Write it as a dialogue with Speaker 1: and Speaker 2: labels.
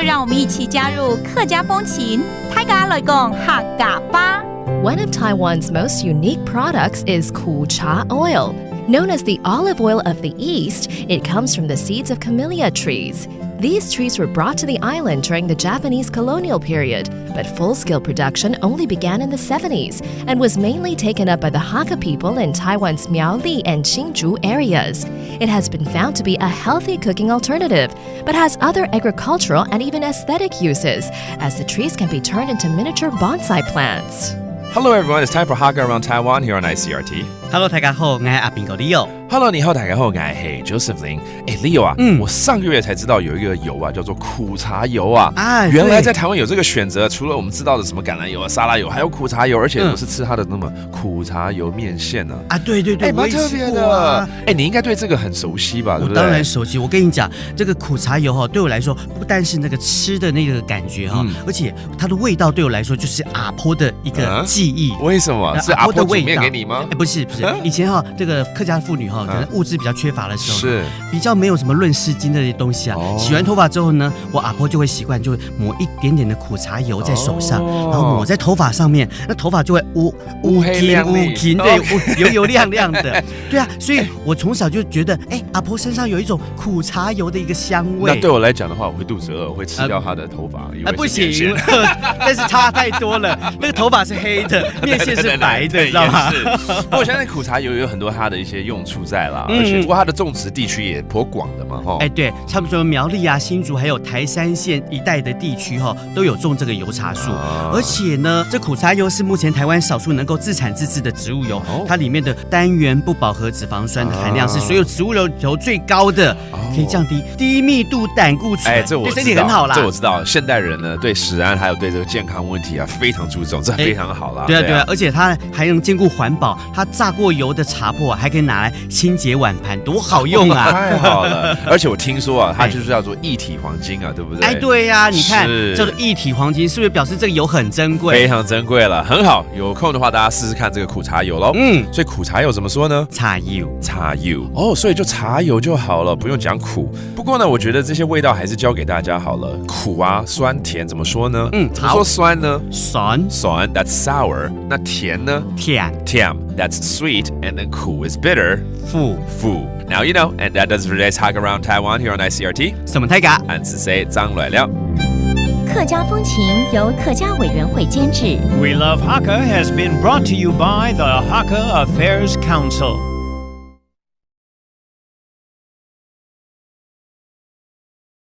Speaker 1: 让我们一起加入客家风情，大家来讲客家吧。
Speaker 2: One of Taiwan's most unique products is Ku Cha oil. Known as the olive oil of the East, it comes from the seeds of camellia trees. These trees were brought to the island during the Japanese colonial period, but full-scale production only began in the 70s and was mainly taken up by the Hakka people in Taiwan's Miaoli and Hsinchu areas. It has been found to be a healthy cooking alternative, but has other agricultural and even aesthetic uses, as the trees can be turned into miniature bonsai plants.
Speaker 3: Hello everyone, it's time for Hakka Around Taiwan here on ICRT.
Speaker 4: 大家好，我是阿炳哥 Leo。Hello，
Speaker 3: 你好，大家好，我是 Josephine。Leo 啊，我上个月才知道有一个油啊，叫做苦茶油啊。原来在台湾有这个选择，除了我们知道的什么橄榄油啊、沙拉油，还有苦茶油，而且我是吃它的那么苦茶油面线呢。
Speaker 4: 对，
Speaker 3: 蛮特别的。你应该对这个很熟悉吧？对不对？
Speaker 4: 我当然熟悉。我跟你讲，这个苦茶油对我来说，不但是那个吃的那个感觉而且它的味道对我来说就是阿婆的一个记忆。
Speaker 3: 为什么？是阿婆煮面给你吗？
Speaker 4: 不是。以前这个客家妇女可能物质比较缺乏的时候，
Speaker 3: 是
Speaker 4: 比较没有什么润湿巾的东西啊。洗完头发之后呢，我阿婆就会习惯，就会抹一点点的苦茶油在手上，然后抹在头发上面，那头发就会
Speaker 3: 乌黑亮丽，
Speaker 4: 对，油亮亮的。对啊，所以我从小就觉得，阿婆身上有一种苦茶油的一个香味。
Speaker 3: 那对我来讲的话，我会肚子饿，我会吃掉她的头发。
Speaker 4: 不行，但是差太多了。那个头发是黑的，面线是白的，知道吗？
Speaker 3: 不过我相信苦茶油有很多它的一些用处在啦，而且不过它的种植地区也颇广的嘛，
Speaker 4: 对，差不多苗栗啊、新竹还有台山县一带的地区都有种这个油茶树，而且呢，这苦茶油是目前台湾少数能够自产自制的植物油，它里面的单元不饱和脂肪酸的含量是所有植物油最高的，可以降低低密度胆固醇，
Speaker 3: 这我知道，对身体很好啦。这我知道，现代人呢对食安还有对这个健康问题啊非常注重，这非常好啦。
Speaker 4: 对啊，而且它还能兼顾环保，它炸过油的茶粕还可以拿来清洁碗盘，多好用啊！
Speaker 3: 太好了，而且我听说啊，它就是叫做一体黄金啊，对不对？
Speaker 4: 对呀，你看叫做一体黄金，是不是表示这个油很珍贵？
Speaker 3: 非常珍贵了，很好。有空的话，大家试试看这个苦茶油喽。所以苦茶油怎么说呢？
Speaker 4: 茶油
Speaker 3: 所以就茶油就好了，不用讲苦。不过呢，我觉得这些味道还是教给大家好了。苦啊，酸甜怎么说呢？怎么说酸呢？
Speaker 4: 酸
Speaker 3: ，that's sour。那甜呢？
Speaker 4: 甜
Speaker 3: ，that's sweet. And then 苦 is bitter.
Speaker 4: 苦。
Speaker 3: Now you know, and that does for today's Hakka Around Taiwan here on ICRT.
Speaker 4: 什么太嘎？
Speaker 3: 俺只say 张来了。
Speaker 1: 客家风情由客家委员会监制。
Speaker 5: We Love Hakka has been brought to you by the Hakka Affairs Council.